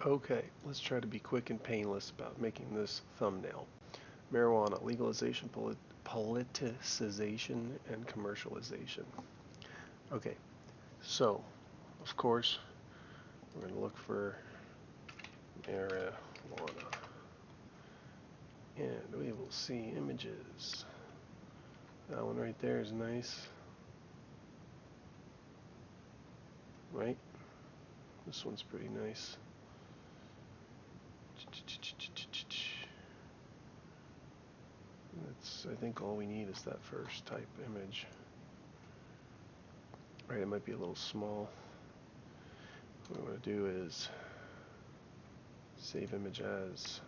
Okay, let's try to be quick and painless about making this thumbnail. Marijuana legalization, politicization, and commercialization. Okay, so of course we're going to look for marijuana, and we will see images. That one right there is nice, right? This one's pretty nice. That's, I think all we need is that first type image. Right, it might be a little small. What we want to do is save image as.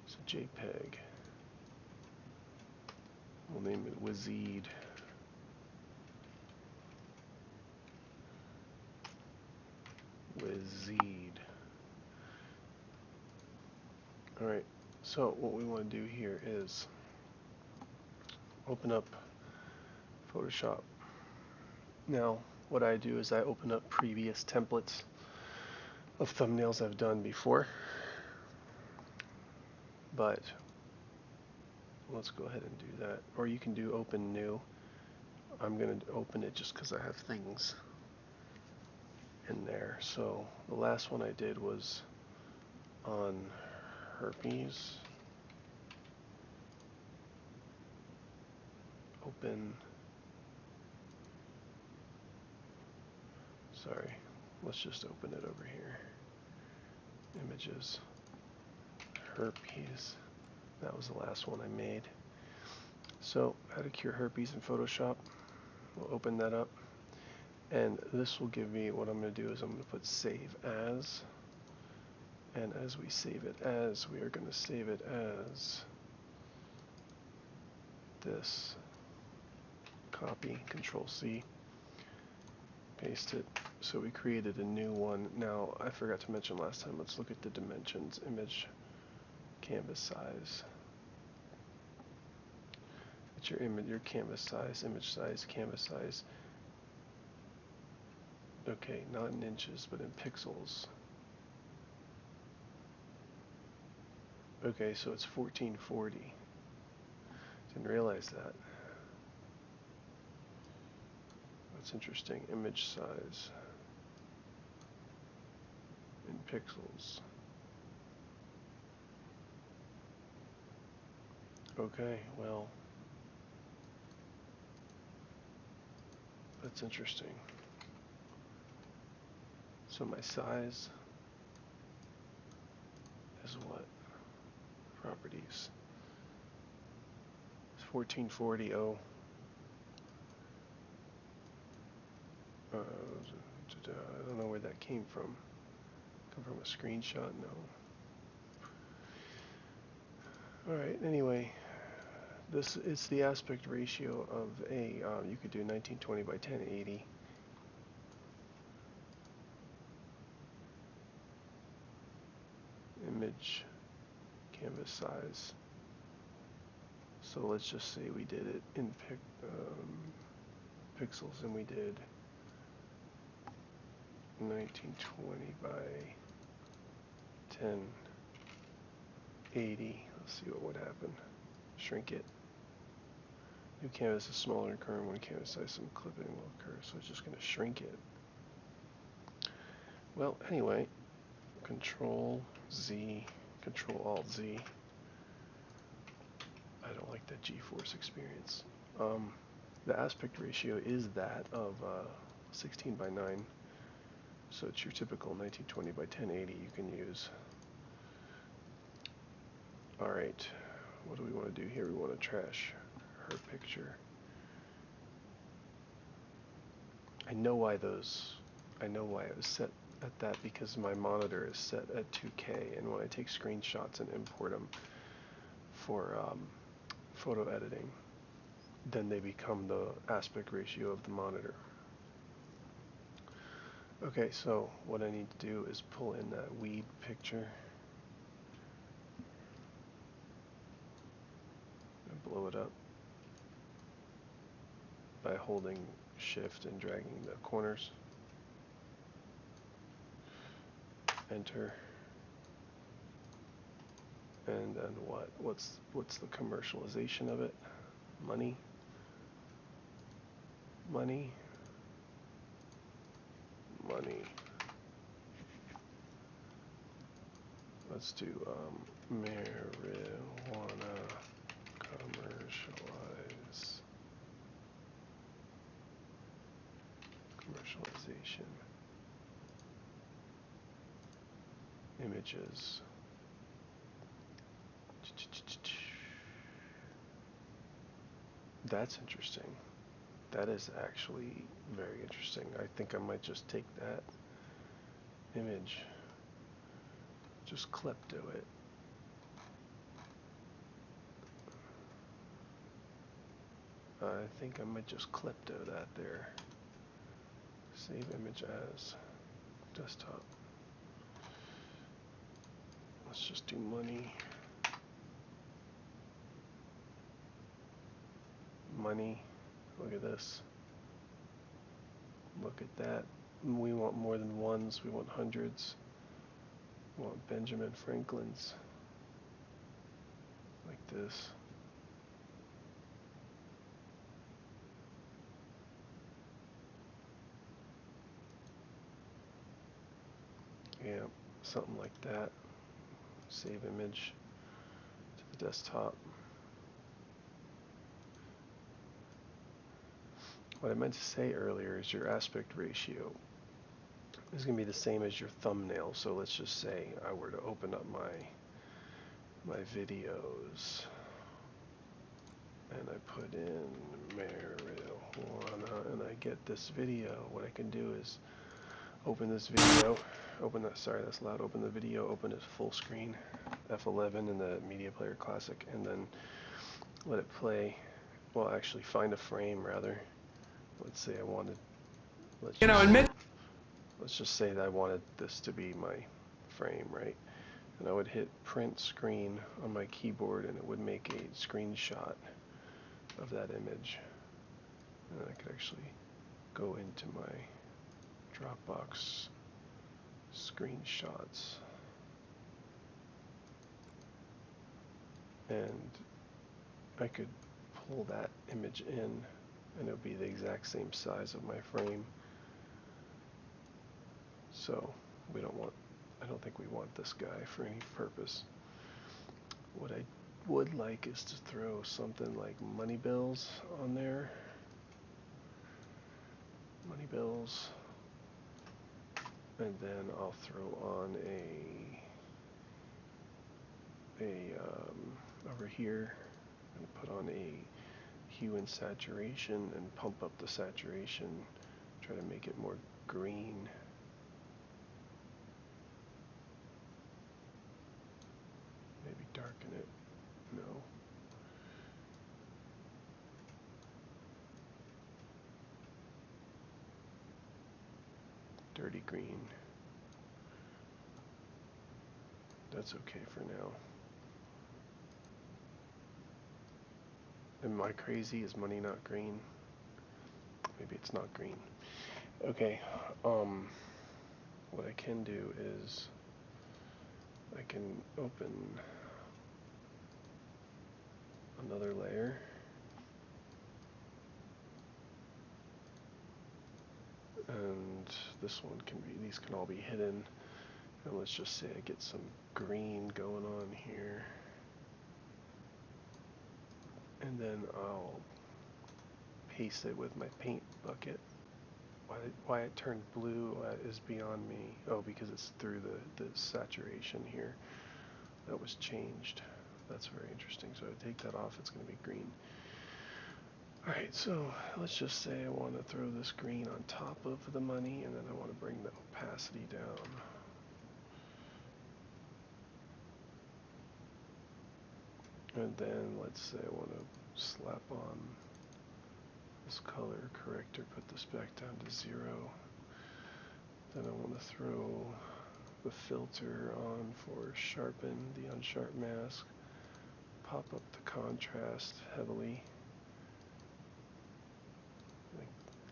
It's a JPEG. We'll name it Wizid. Wizid. Alright, so what we want to do here is open up Photoshop. Now, what I do is I open up previous templates of thumbnails I've done before. But let's go ahead and do that. Or you can do open new. I'm going to open it just because I have things in there. So the last one I did was on herpes. Open. Sorry, let's just open it over here. Images. Herpes. That was the last one I made. So how to cure herpes in Photoshop. We'll open that up. And this will give me, what I'm going to do is I'm going to put save as. And as we save it as, we are going to save it as this. Copy, Control C, paste it. So we created a new one. Now, I forgot to mention last time, let's look at the dimensions. Image, canvas size. It's your image, your canvas size, image size, canvas size. Okay, not in inches, but in pixels. Okay, so it's 1440. Didn't realize that. That's interesting. Image size in pixels. Okay, well, that's interesting. So my size is what? Properties. It's 1440. Oh. I don't know where that came from. Come from a screenshot? No. Alright, anyway. This is the aspect ratio of a, you could do 1920 by 1080. Image canvas size. So let's just say we did it in pixels, and we did 1920 by 1080. Let's see what would happen. Shrink it. New canvas is smaller than current one canvas size. Some clipping will occur, so it's just going to shrink it. Well, anyway, Control Z, Control Alt Z. I don't like that G-force experience. The aspect ratio is that of 16 by 9. So it's your typical 1920 by 1080 you can use. Alright, what do we want to do here? We want to trash her picture. I know why it was set at that, because my monitor is set at 2K, and when I take screenshots and import them for photo editing, then they become the aspect ratio of the monitor. Okay, so what I need to do is pull in that weed picture and blow it up by holding shift and dragging the corners. enter. And then what's the commercialization of it? Money. Money. Money. Let's do marijuana commercialization. Images. That's interesting. That is actually very interesting. I think I might just take that image, just klepto it. I think I might just klepto that there. Save image as desktop. Let's just do money. Money. Look at this. Look at that. We want more than ones. We want hundreds. We want Benjamin Franklin's. Like this. Yeah, something like that. Save image to the desktop. What I meant to say earlier is your aspect ratio is going to be the same as your thumbnail. So let's just say I were to open up my videos and I put in marijuana and I get this video. What I can do is open this video, sorry that's loud, open the video, open it full screen, F11 in the Media Player Classic, and then let it play. Well, actually find a frame rather. Let's say I wanted, let's just say that I wanted this to be my frame, right? And I would hit print screen on my keyboard and it would make a screenshot of that image. And I could actually go into my Dropbox screenshots and I could pull that image in and it would be the exact same size of my frame. So I don't think we want this guy for any purpose. What I would like is to throw something like money bills on there. Money bills. And then I'll throw on over here, I'm going to put on a hue and saturation and pump up the saturation, try to make it more green. Maybe darken it. No. Dirty green. That's okay for now. Am I crazy? Is money not green? Maybe it's not green. Okay. What I can do is I can open another layer. And this one can be, these can all be hidden. And let's just say I get some green going on here. And then I'll paste it with my paint bucket. Why it turned blue is beyond me. Oh, because it's through the saturation here. That was changed. That's very interesting. So I take that off, it's going to be green. Alright, so let's just say I want to throw this green on top of the money, and then I want to bring the opacity down. And then let's say I want to slap on this color corrector, put this back down to 0. Then I want to throw the filter on for sharpen, the unsharp mask, pop up the contrast heavily,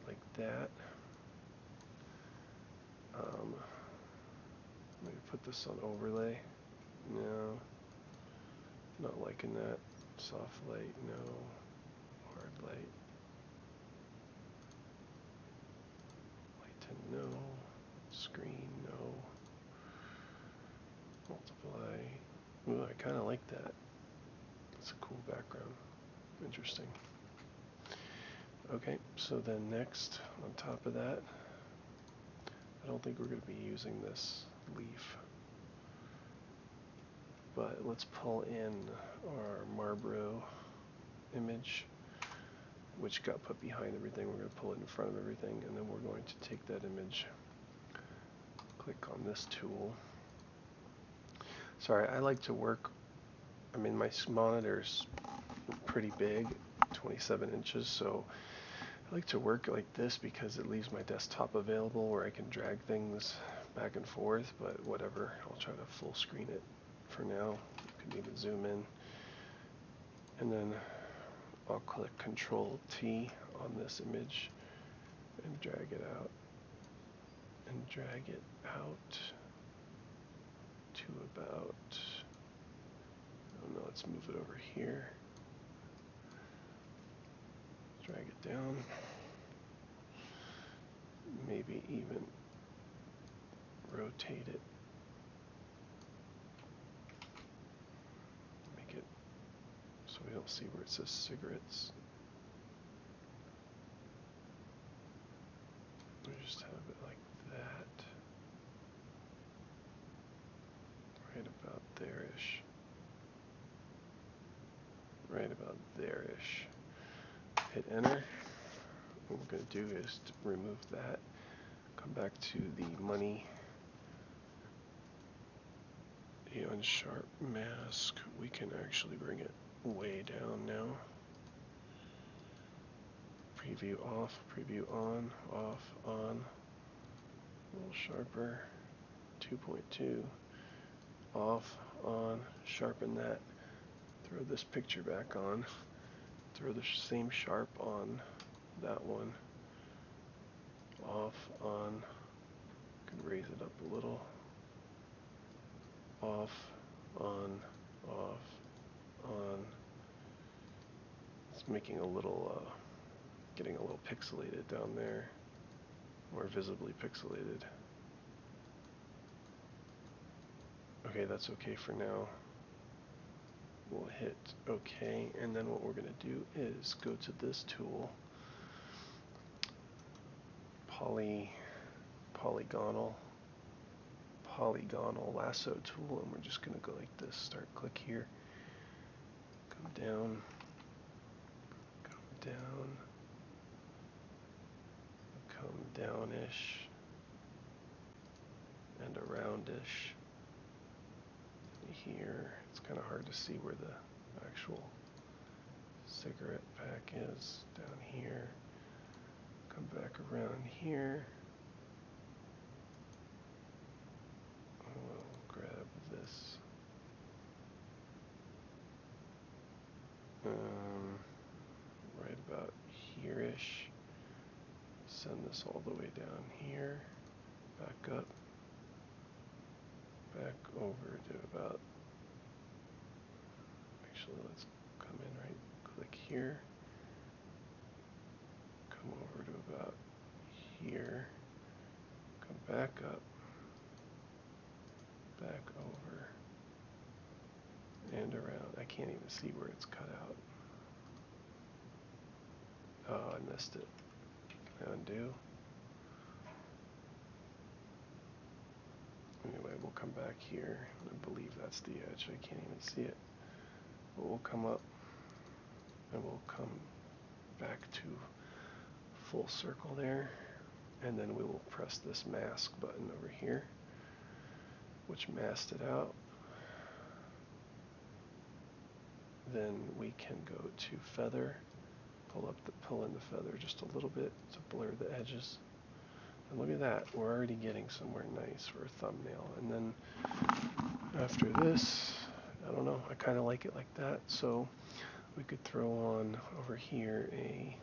like that. Let me put this on overlay. No, not liking that. Soft light, no. Hard light. Lighten, no. Screen, no. Multiply. Ooh, I kind of like that. It's a cool background. Interesting. Okay, so then next, on top of that, I don't think we're going to be using this leaf, but let's pull in our Marlboro image, which got put behind everything. We're going to pull it in front of everything, and then we're going to take that image, click on this tool. Sorry, I like to work, I mean, my monitor's pretty big, 27 inches, so I like to work like this because it leaves my desktop available where I can drag things back and forth, but whatever, I'll try to full screen it for now. You can even zoom in. And then I'll click Control T on this image and drag it out. And drag it out to about, I don't know, let's move it over here. Drag it down. Maybe even rotate it. Make it so we don't see where it says cigarettes. We just have it like that. Right about there-ish. Right about there-ish. Hit enter. What we're going to do is to remove that. Come back to the money. The unsharp mask. We can actually bring it way down now. Preview off, preview on, off, on. A little sharper. 2.2. Off, on. Sharpen that. Throw this picture back on. Throw the same sharp on that one. Off, on. Can raise it up a little. Off, on, off, on. It's making a little, getting a little pixelated down there. More visibly pixelated. Okay, that's okay for now. We'll hit OK, and then what we're going to do is go to this tool, polygonal lasso tool, and we're just going to go like this. Start, click here, come down, come down, come downish, and aroundish. Here, it's kind of hard to see where the actual cigarette pack is. Down here, come back around here. We'll grab this. Right about here-ish. Send this all the way down here. Back up. Back over to about, actually let's come in right, click here. Come over to about here. Come back up. Back over. And around. I can't even see where it's cut out. Oh, I missed it. Undo. Anyway, we'll come back here. I believe that's the edge. I can't even see it. But we'll come up and we'll come back to full circle there. And then we will press this mask button over here, which masked it out. Then we can go to feather, pull in the feather just a little bit to blur the edges. And look at that, we're already getting somewhere nice for a thumbnail. And then after this, I don't know, I kind of like it like that. So we could throw on over here a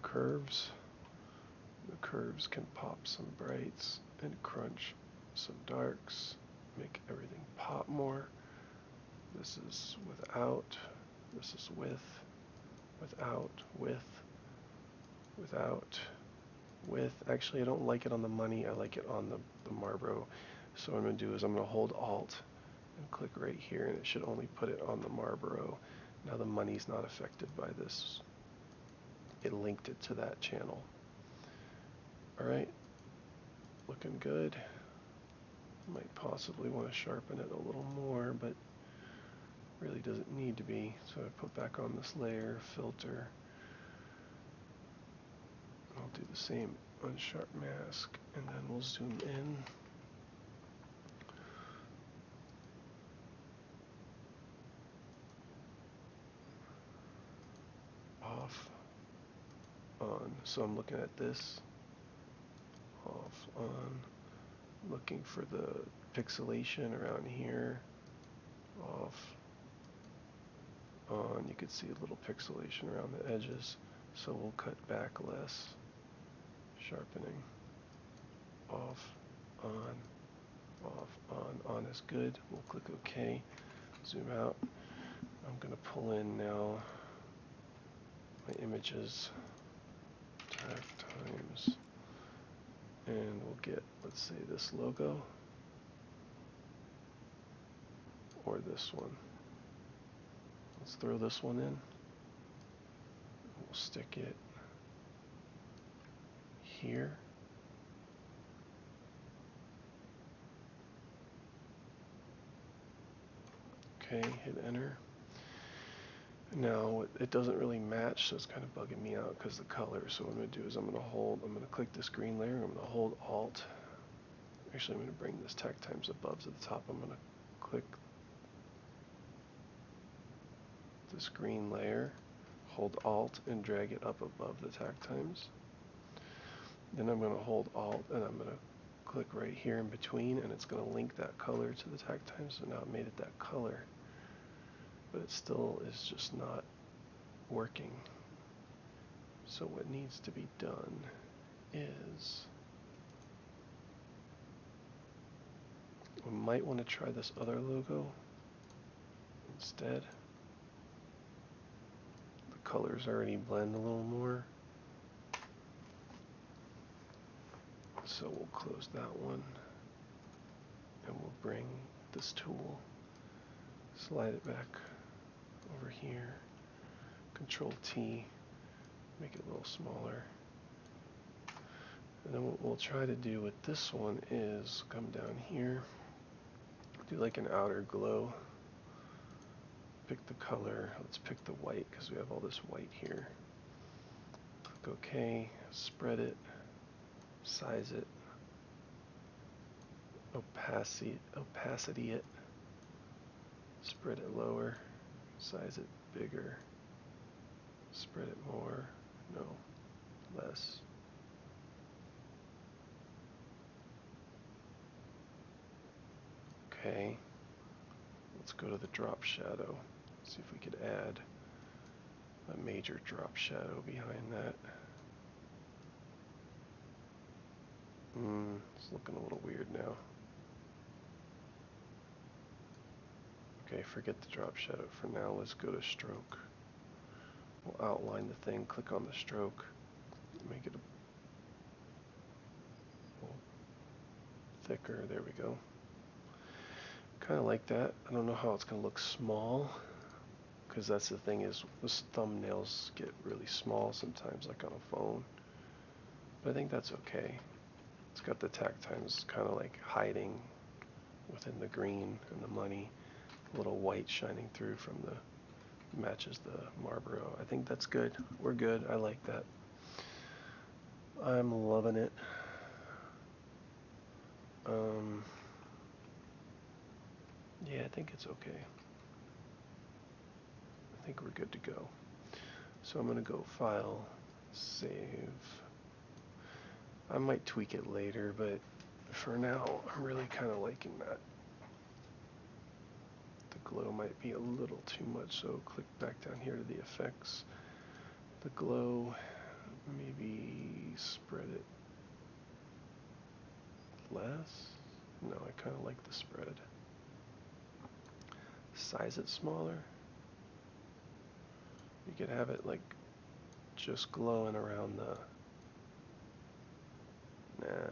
curves. The curves can pop some brights and crunch some darks, make everything pop more. This is without, this is with, without, without, with. Actually, I don't like it on the money, I like it on the Marlboro. So what I'm going to do is I'm going to hold Alt and click right here, and it should only put it on the Marlboro. Now the money's not affected by this. It linked it to that channel. Alright, looking good. Might possibly want to sharpen it a little more, but really doesn't need to be. So I put back on this layer, filter. I'll do the same unsharp mask, and then we'll zoom in. Off, on. So I'm looking at this. Off, on. Looking for the pixelation around here. Off, on. You can see a little pixelation around the edges. So we'll cut back less. Sharpening. Off, on, off, on is good. We'll click OK. Zoom out. I'm going to pull in now my images. Tag times. And we'll get, let's say, this logo. Or this one. Let's throw this one in. We'll stick it here. Okay, hit enter. Now it doesn't really match, so it's kind of bugging me out because the color. So what I'm going to do is I'm going to click this green layer. I'm going to hold Alt. Actually, I'm going to bring this tag times above to the top. I'm going to click this green layer, hold Alt, and drag it up above the tag times. Then I'm going to hold Alt, and I'm going to click right here in between, and it's going to link that color to the tag times. So now I've made it that color, but it still is just not working. So what needs to be done is we might want to try this other logo instead. The colors already blend a little more. So we'll close that one, and we'll bring this tool, slide it back over here, Control T, make it a little smaller. And then what we'll try to do with this one is come down here, do like an outer glow, pick the color, let's pick the white because we have all this white here. Click OK, spread it, size it, opacity it, spread it lower, size it bigger, spread it more, no, less. Okay, let's go to the drop shadow, see if we could add a major drop shadow behind that. It's looking a little weird now. Okay, forget the drop shadow for now. Let's go to stroke. We'll outline the thing, click on the stroke, make it a little thicker. There we go. Kind of like that. I don't know how it's going to look small, because that's the thing is this thumbnails get really small sometimes, like on a phone. But I think that's okay. It's got the tag times kind of like hiding within the green and the money. A little white shining through from the matches the Marlboro. I think that's good. We're good. I like that. I'm loving it. Yeah, I think it's okay. I think we're good to go. So I'm going to go File, Save. I might tweak it later, but for now, I'm really kind of liking that. The glow might be a little too much, so click back down here to the effects. The glow, maybe spread it less. No, I kind of like the spread. Size it smaller. You could have it like just glowing around the... Nah,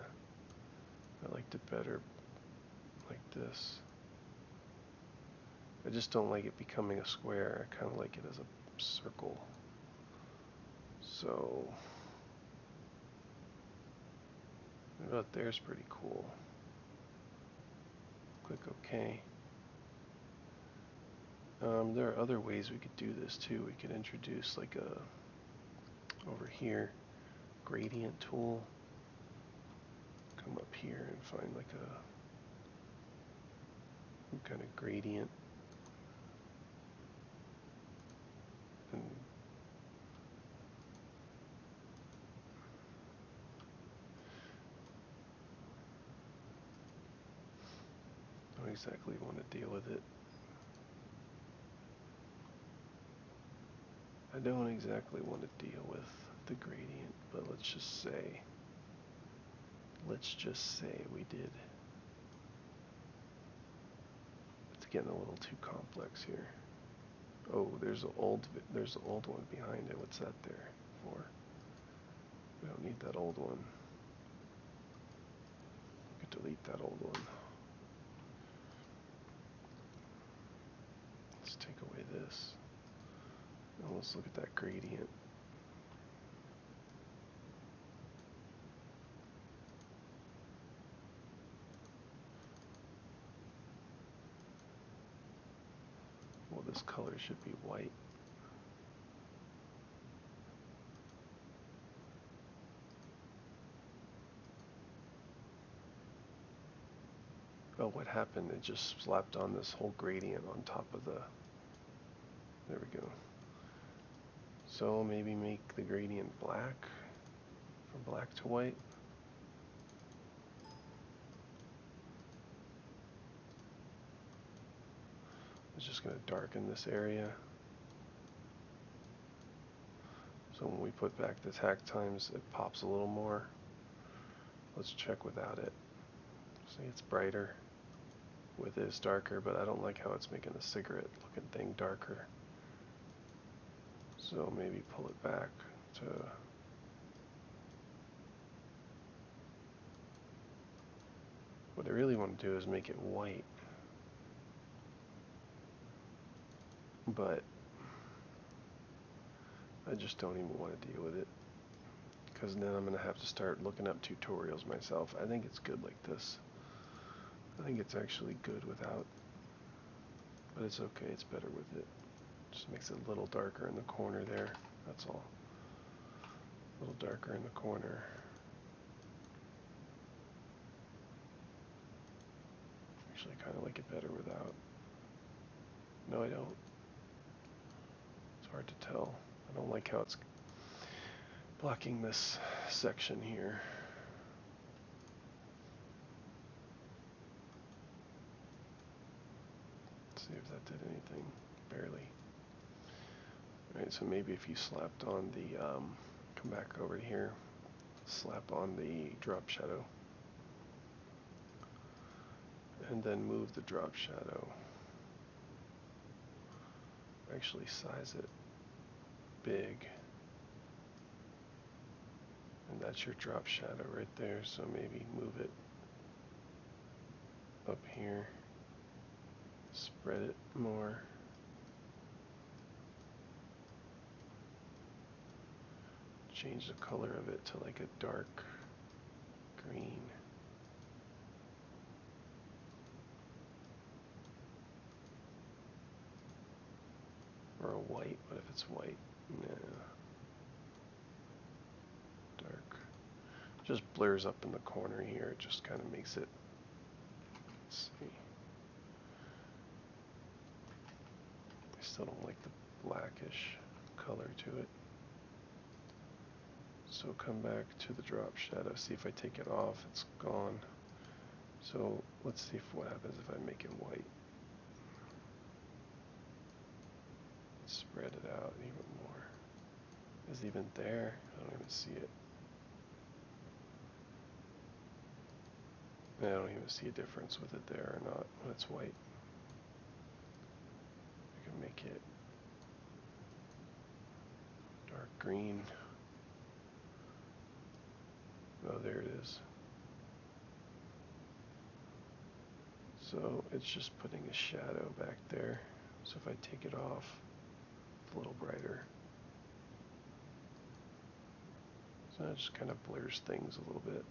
I liked it better like this. I just don't like it becoming a square. I kind of like it as a circle. So, about there's pretty cool. Click OK. There are other ways we could do this too. We could introduce like a, over here, gradient tool. Come up here and find like a some kind of gradient. And don't exactly want to deal with it. I don't exactly want to deal with the gradient, but let's just say we did. It's getting a little too complex here. Oh, there's the old one behind it. What's that there for? We don't need that old one. We could delete that old one. Let's take away this. And let's look at that gradient. Well, this color should be white. Oh, what happened? It just slapped on this whole gradient on top of the... There we go. So maybe make the gradient black, from black to white. It's just going to darken this area. So when we put back the tack times, it pops a little more. Let's check without it. See, it's brighter. With it, it's darker, but I don't like how it's making the cigarette looking thing darker. So maybe pull it back to... What I really want to do is make it white. But I just don't even want to deal with it. Because then I'm going to have to start looking up tutorials myself. I think it's good like this. I think it's actually good without. But it's okay, it's better with it. Just makes it a little darker in the corner there. That's all. A little darker in the corner. Actually, I kind of like it better without. No, I don't. It's hard to tell. I don't like how it's blocking this section here. Let's see if that did anything. Barely. Alright, so maybe if you slapped on the, come back over here, slap on the drop shadow, and then move the drop shadow. Actually size it big. And that's your drop shadow right there, so maybe move it up here. Spread it more. Change the color of it to like a dark green. Or a white. What if it's white? No. Dark. Just blurs up in the corner here. It just kind of makes it. Let's see. I still don't like the blackish color to it. So come back to the drop shadow. See if I take it off. It's gone. So let's see what happens if I make it white. Spread it out even more. Is it even there? I don't even see it. I don't even see a difference with it there or not when it's white. I can make it dark green. Oh, there it is. So it's just putting a shadow back there. So if I take it off, it's a little brighter. So that just kind of blurs things a little bit.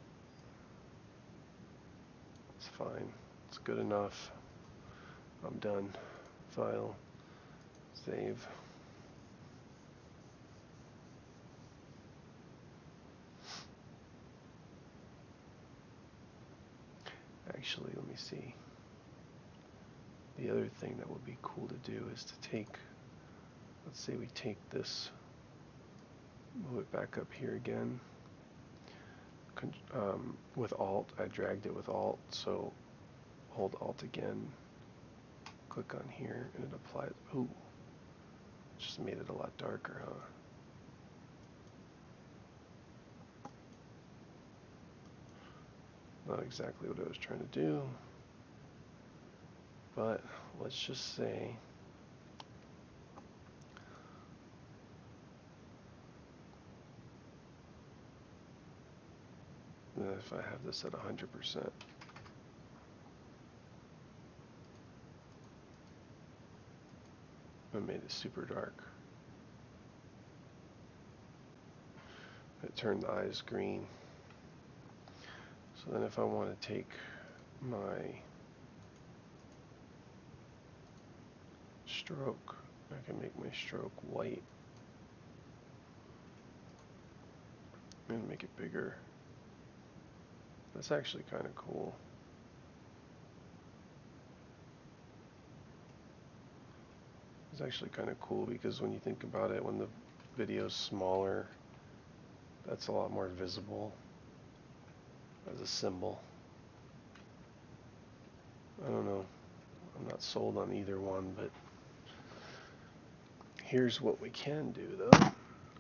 It's fine. It's good enough. I'm done. File. Save. Actually, let me see. The other thing that would be cool to do is to take, let's say we take this, move it back up here again. With Alt, I dragged it with Alt, so hold Alt again, click on here, and it applies. Ooh, just made it a lot darker, huh? Not exactly what I was trying to do, but let's just say that if I have this at 100%, I made it super dark. It turned the eyes green. So then if I want to take my stroke, I can make my stroke white and make it bigger. That's actually kind of cool. It's actually kind of cool because when you think about it, when the video's smaller, that's a lot more visible as a symbol. I don't know. I'm not sold on either one, but here's what we can do though.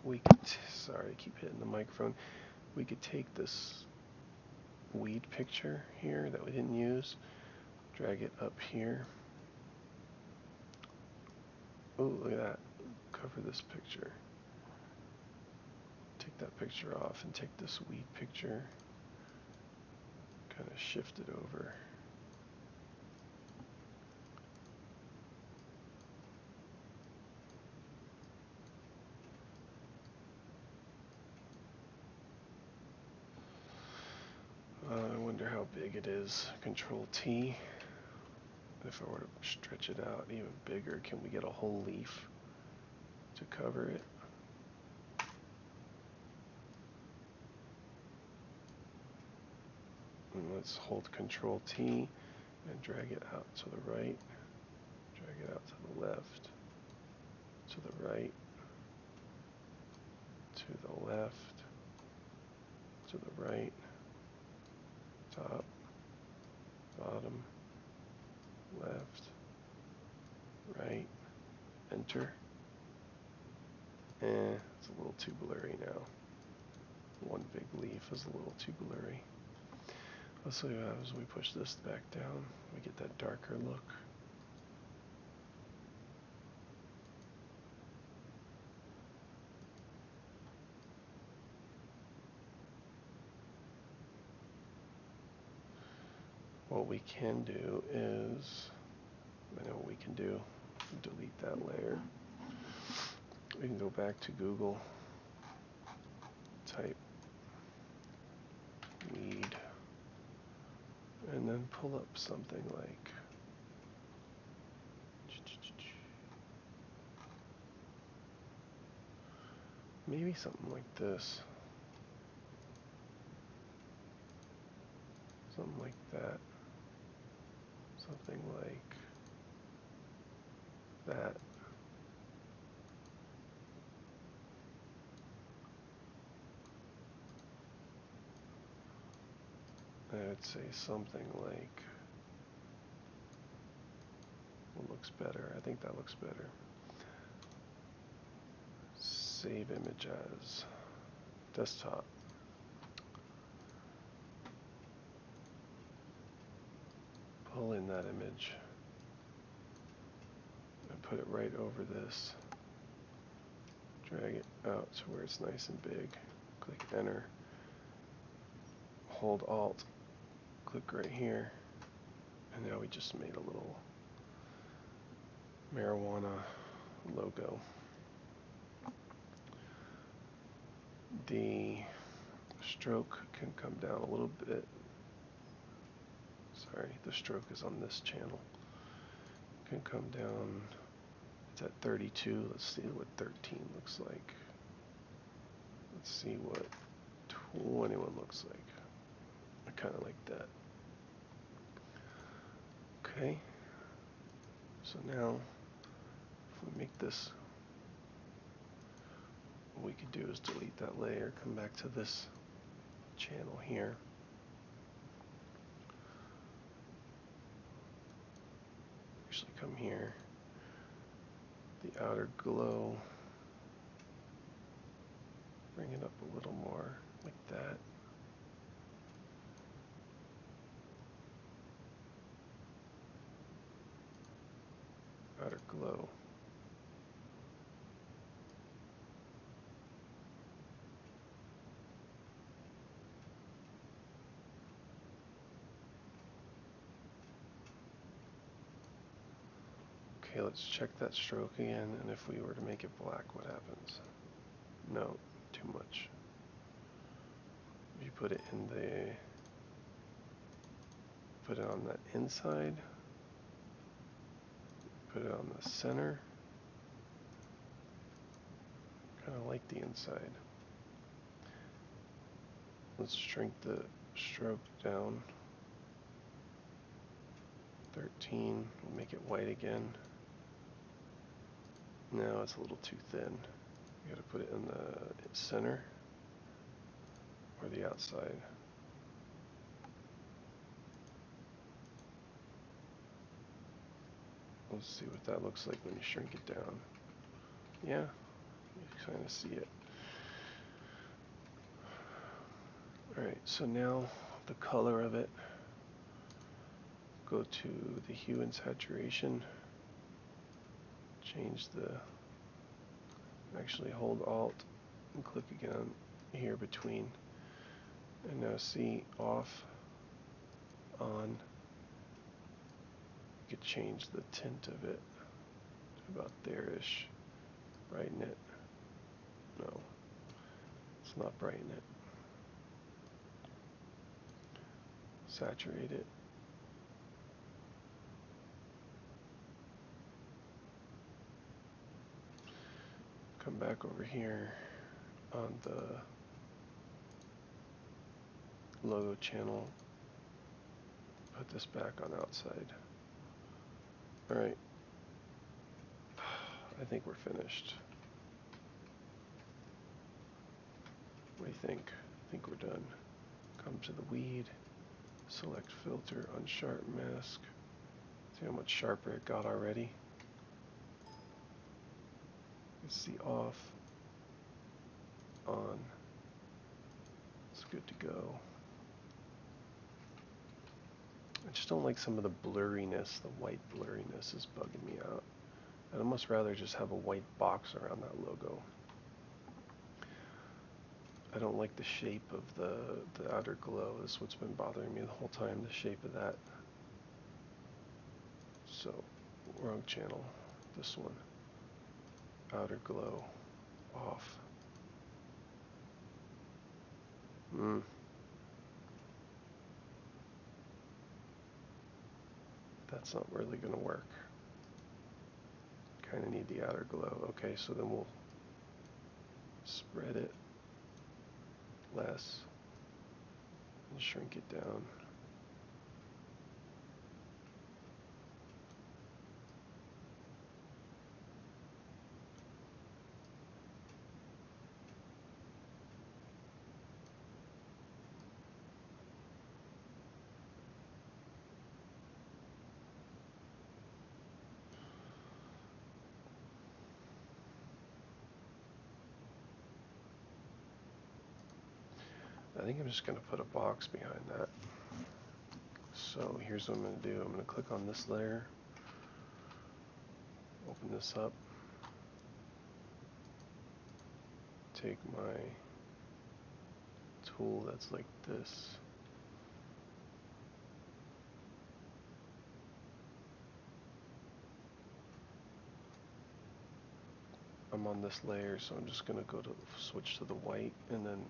We could, sorry, I keep hitting the microphone. We could take this weed picture here that we didn't use, drag it up here. Oh, look at that. Cover this picture. Take that picture off and take this weed picture, kind of shift it over. I wonder how big it is. Control T. If I were to stretch it out even bigger, can we get a whole leaf to cover it? And let's hold Control T and drag it out to the right, drag it out to the left, to the right, to the left, to the right, top, bottom, left, right, enter. It's a little too blurry now. One big leaf is a little too blurry. Let's see what happens when we push this back down. We get that darker look. What we can do is, I know what we can do. Delete that layer. We can go back to Google, type weed, and then pull up something like maybe something like this. Something like that. Something like that. I would say something like, what looks better? I think that looks better. Save image as desktop. pull in that image and put it right over this. Drag it out to where it's nice and big. Click enter. Hold alt. Click right here. And now we just made a little marijuana logo. The stroke can come down a little bit. Sorry, the stroke is on this channel. Can come down. It's at 32. Let's see what 13 looks like. Let's see what 21 looks like. I kind of like that. Okay. So now, if we make this, what we could do is delete that layer, come back to this channel here. Actually come here. The outer glow. Bring it up a little more, like that. Outer glow. Okay, let's check that stroke again, and if we were to make it black, what happens? No, too much. If you put it in the, put it on that inside, put it on the center, kind of like the inside. Let's shrink the stroke down. 13, we'll make it white again. Now it's a little too thin. You gotta put it in the center or the outside. Let's see what that looks like when you shrink it down. Yeah, you kind of see it. Alright, so now the color of it, go to the hue and saturation, change the, actually hold alt and click again here between, and now see off, on. You could change the tint of it to about there-ish. Brighten it. No, let's not brighten it. Saturate it. Come back over here on the logo channel. Put this back on outside. Alright. I think we're finished. What do you think? I think we're done. Come to the weed. Select filter, unsharp mask. See how much sharper it got already? Let's see off, on. It's good to go. I just don't like some of the blurriness. The white blurriness is bugging me out. I'd almost rather just have a white box around that logo. I don't like the shape of the outer glow. That's what's been bothering me the whole time, the shape of that. So, wrong channel. This one. Outer glow. Off. That's not really going to work. Kind of need the outer glow. Okay, so then we'll spread it less and shrink it down. I think I'm just going to put a box behind that. So here's what I'm going to do. I'm going to click on this layer, open this up, take my tool that's like this, I'm on this layer, so I'm just going to go to switch to the white and then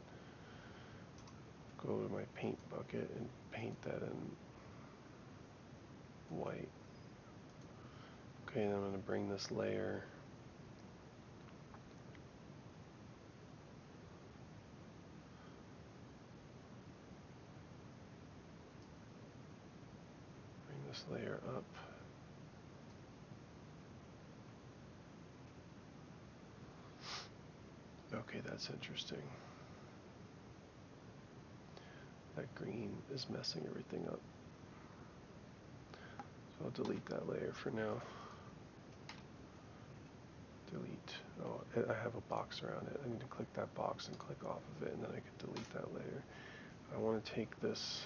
go to my paint bucket and paint that in white. Okay, then I'm going to bring this layer up. Okay, that's interesting. That green is messing everything up. So I'll delete that layer for now. Delete. Oh, I have a box around it. I need to click that box and click off of it, and then I can delete that layer. I want to take this.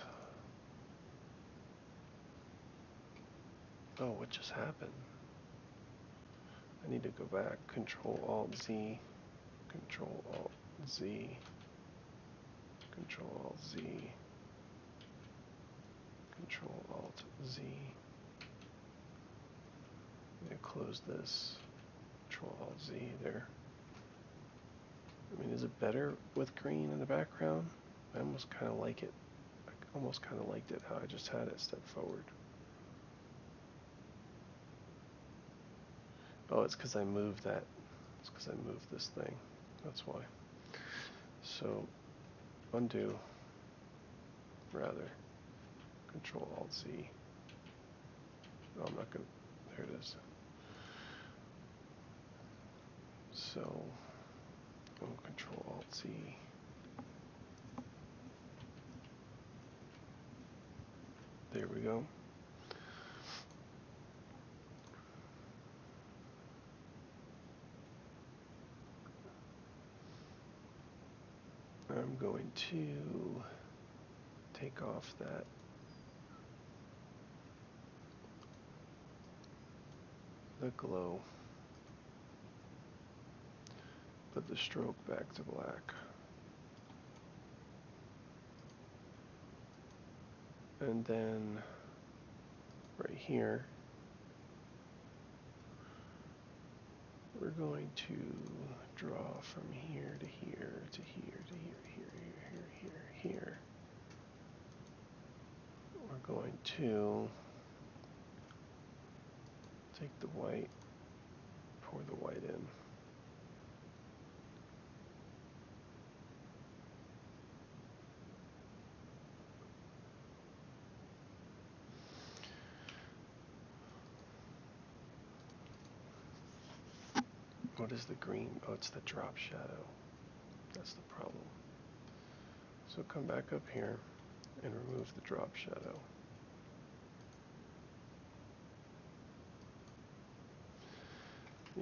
Oh, what just happened? I need to go back. Control Alt Z. Control Alt Z. Control Alt Z. Control Alt Z. I'm going to close this. Control Alt Z there. I mean, is it better with green in the background? I almost kind of like it. I almost kind of liked it how I just had it step forward. Oh, it's because I moved that. It's because I moved this thing. That's why. So, undo. Rather. Control Alt Z. Oh, I'm not going to. There it is. So, Control Alt Z. There we go. I'm going to take off the glow. Put the stroke back to black. And then right here, we're going to draw from here to here to here to here. We're going to take the white, pour the white in. What is the green? Oh, it's the drop shadow. That's the problem. So come back up here and remove the drop shadow.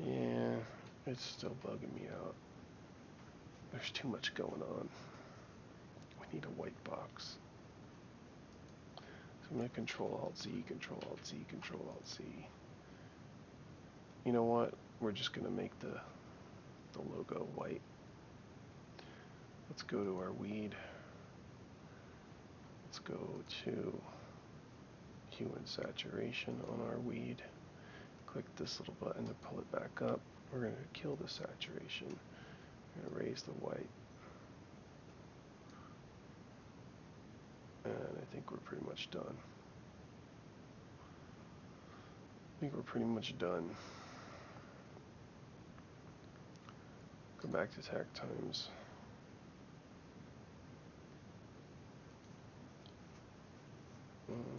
Yeah, it's still bugging me out. There's too much going on. We need a white box. So I'm going to Control Alt Z, Control Alt Z, Control Alt Z. You know what? We're just going to make the logo white. Let's go to our weed. Let's go to hue and saturation on our weed. Click this little button to pull it back up. We're going to kill the saturation. We're going to raise the white. And I think we're pretty much done. Go back to takt times.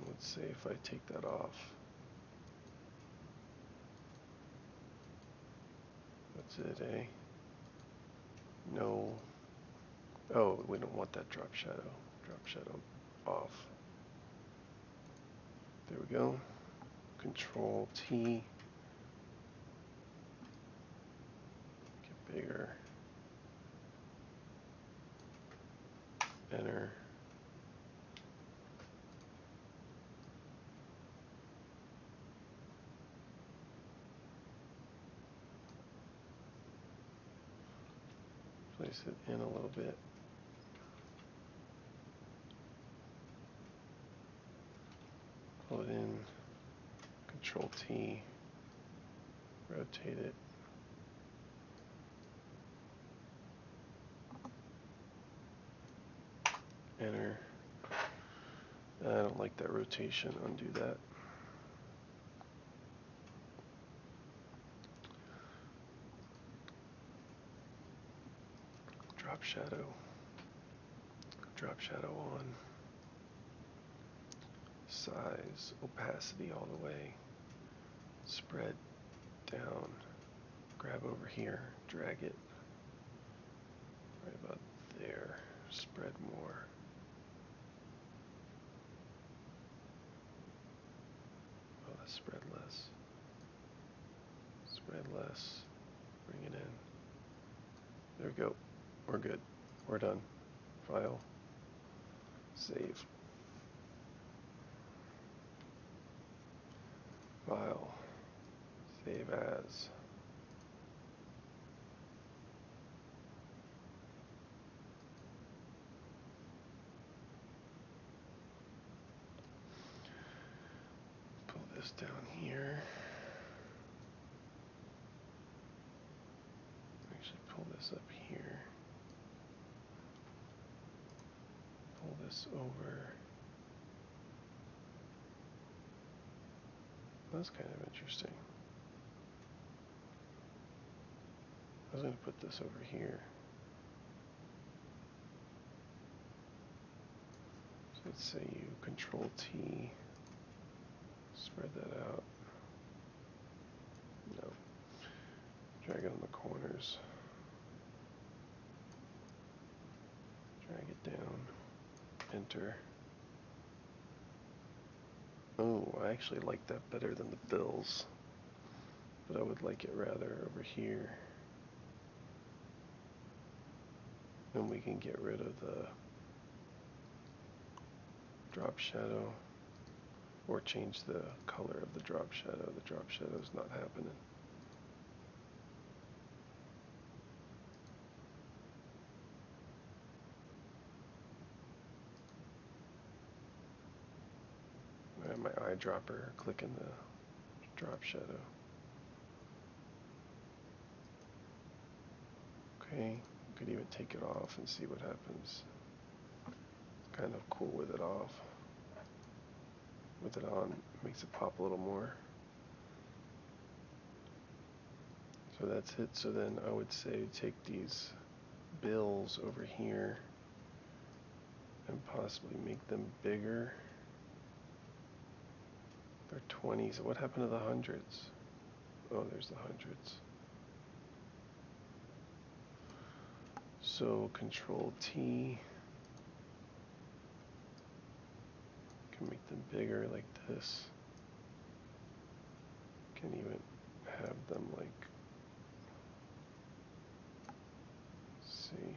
Let's see if I take that off. That's it, eh? No. Oh, we don't want that drop shadow. Drop shadow off. There we go. Control T. Get bigger. Enter. Place it in a little bit. Pull it in, Control T, rotate it. Enter. I don't like that rotation, undo that. Drop shadow on. Size, opacity all the way. Spread down. Grab over here, drag it right about there. Spread more. Oh, let's spread less. Spread less. Bring it in. There we go. We're good. We're done. File. Save. File. Save as. Pull this down here. Actually, pull this up here. Pull this over. That's kind of interesting. I was going to put this over here. So let's say you Control T, spread that out. No. Drag it on the corners. Drag it down. Enter. Oh, I actually like that better than the bills. But I would like it rather over here. And we can get rid of the drop shadow or change the color of the drop shadow. The drop shadow is not happening. My eyedropper, clicking the drop shadow. Okay, you could even take it off and see what happens. Kind of cool with it off. With it on, makes it pop a little more. So that's it. So then I would say take these bills over here and possibly make them bigger. They're 20s. What happened to the hundreds? Oh, there's the hundreds. So Control T. Can make them bigger like this. Can even have them like, see,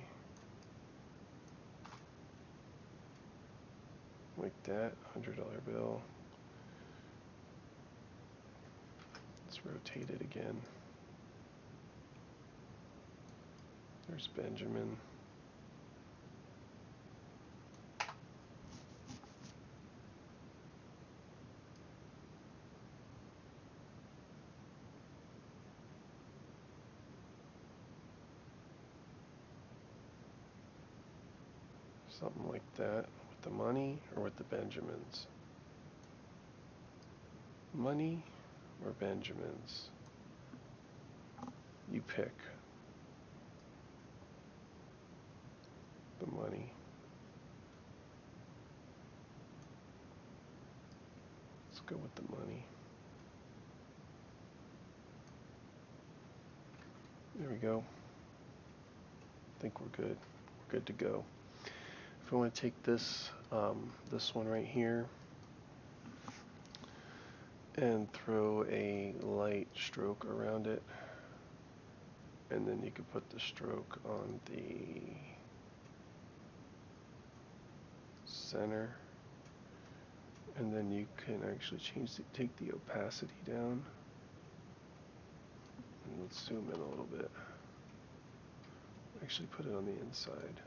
like that, $100 bill. Let's rotate it again. There's Benjamin. Something like that with the money or with the Benjamins. Money or Benjamins? You pick. The money. Let's go with the money. There we go. I think we're good. We're good to go. If we want to take this, this one right here, and throw a light stroke around it, and then you could put the stroke on the center, and then you can actually take the opacity down, and let's zoom in a little bit. Actually put it on the inside.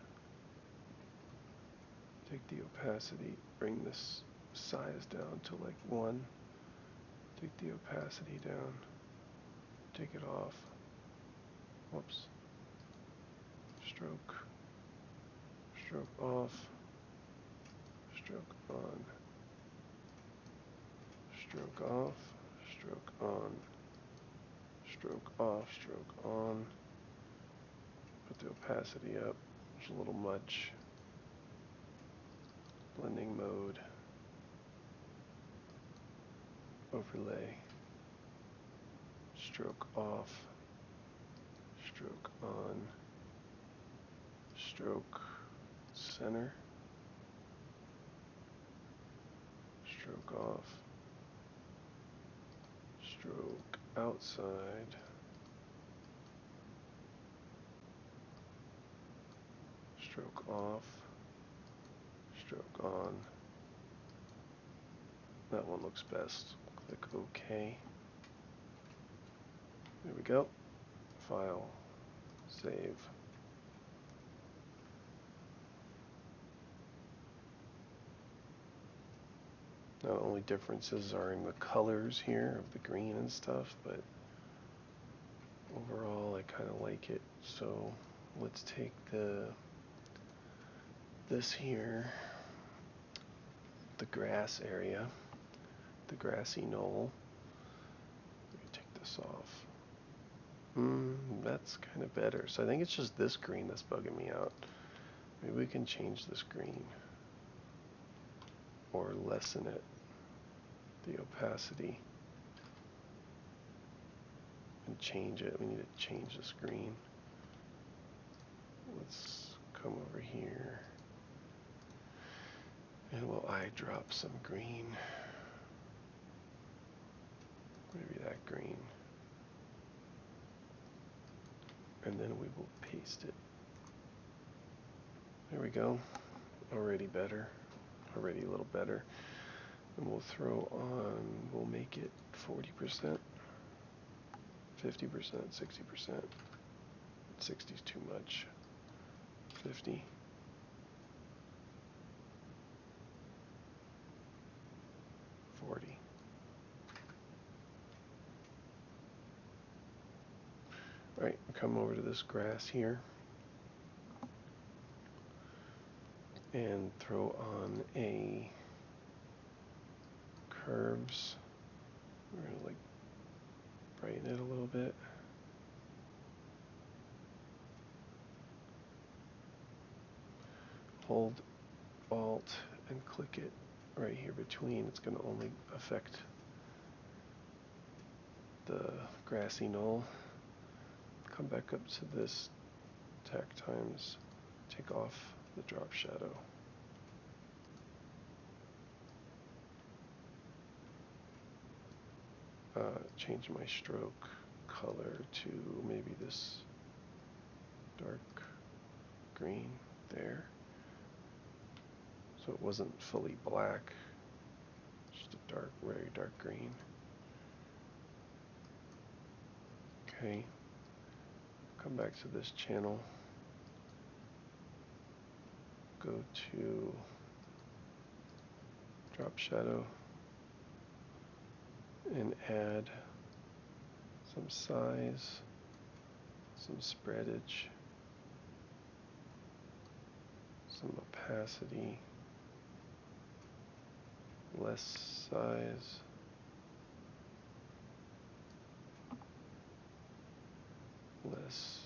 Take the opacity, bring this size down to like 1. Take the opacity down, take it off. Whoops. Stroke, stroke off, stroke on, stroke off, stroke on, stroke off, stroke on. Put the opacity up, it's a little much. Blending mode, overlay, stroke off, stroke on, stroke center, stroke off, stroke outside, stroke off, stroke on. That one looks best. Click OK. There we go. File, save. Now the only differences are in the colors here of the green and stuff, but overall I kind of like it. So let's take this here, the grass area, the grassy knoll. Let me take this off. That's kind of better. So I think it's just this green that's bugging me out. Maybe we can change this green or lessen it, the opacity, and change it. We need to change this green. Let's come over here and we'll eyedrop some green. Maybe that green. And then we will paste it. There we go. Already better. Already a little better. And we'll throw on, we'll make it 40%, 50%, 60%. 60 is too much. 50. 40. Alright, come over to this grass here and throw on a curves. We're going to like brighten it a little bit. Hold Alt and click it right here between. It's going to only affect the grassy knoll. Come back up to this tack times, take off the drop shadow. Change my stroke color to maybe this dark green there. So it wasn't fully black, just a dark, very dark green. Okay, come back to this channel, go to drop shadow, and add some size, some spreadage, some opacity, less size, less,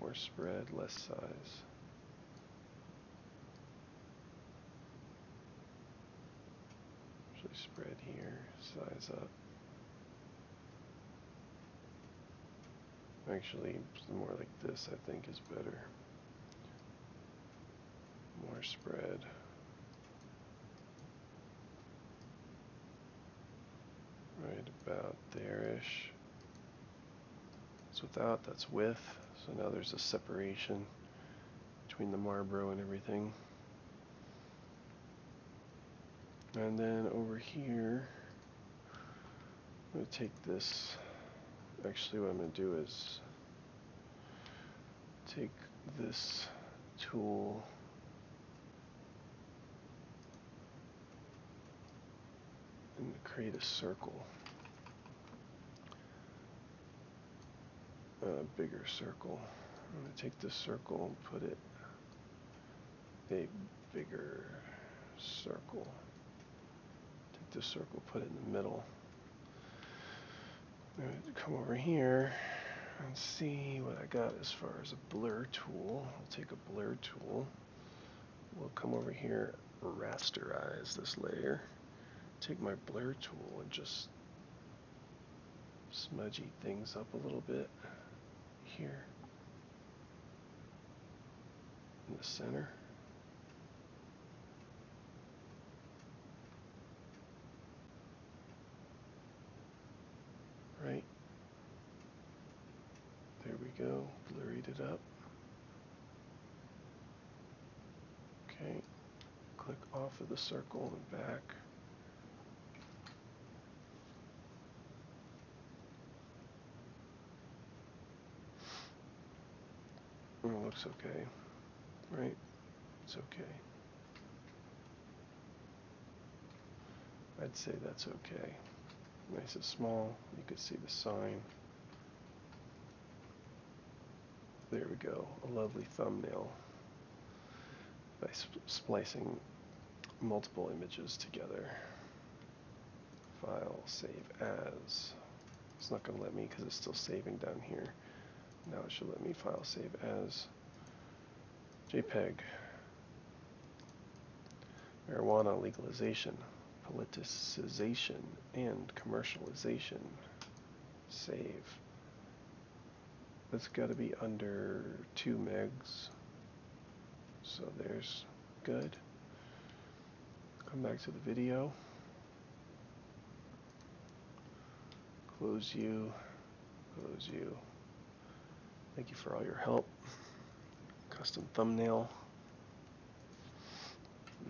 more spread, less size. Actually spread here, size up. Actually, more like this I think is better. More spread. Right about there-ish. It's without, that's with. So now there's a separation between the Marlboro and everything. And then over here, I'm going to take this. Actually, what I'm going to do is take this tool and create a circle, a bigger circle. I'm going to take this circle and put it a bigger circle. Take this circle, put it in the middle. I'm going to come over here and see what I got as far as a blur tool. I'll take a blur tool. We'll come over here, rasterize this layer. Take my blur tool and just smudgy things up a little bit here in the center. Right. There we go. Blurried it up. Okay. Click off of the circle and back. Oh, it looks okay. Right? It's okay. I'd say that's okay. Nice and small. You could see the sign. There we go. A lovely thumbnail by splicing multiple images together. File, save as. It's not going to let me because it's still saving down here. Now it should let me file, save as. JPEG. Marijuana legalization, politicization, and commercialization. Save. That's got to be under 2 megs. So there's good. Come back to the video. Close you. Close you. Thank you for all your help. Custom thumbnail.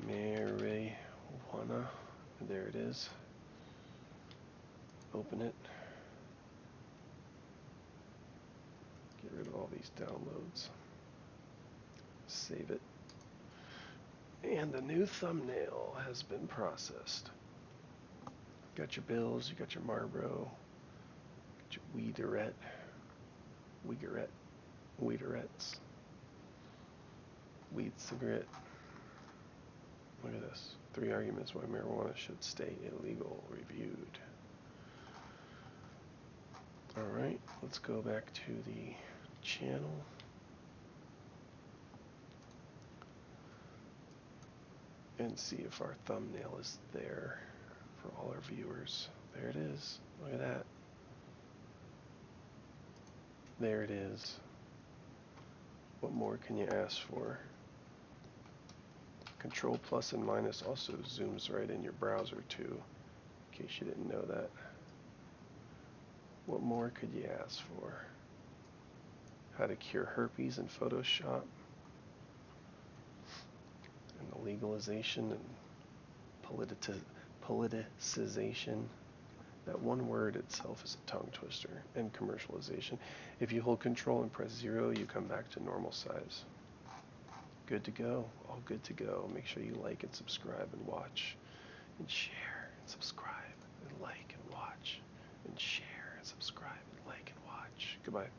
Marijuana. There it is. Open it. Get rid of all these downloads. Save it. And the new thumbnail has been processed. Got your bills, you got your Marlboro, got your weederettes, weed cigarette. Look at this. 3 arguments why marijuana should stay illegal, reviewed. Alright, let's go back to the channel. And see if our thumbnail is there for all our viewers. There it is. Look at that. There it is. What more can you ask for? Control plus and minus also zooms right in your browser too, in case you didn't know that. What more could you ask for? How to cure herpes in Photoshop. And the legalization and politicization. That one word itself is a tongue twister. And commercialization. If you hold control and press 0, you come back to normal size. Good to go. All good to go. Make sure you like and subscribe and watch and share and subscribe and like and watch and share and subscribe and like and watch. Goodbye.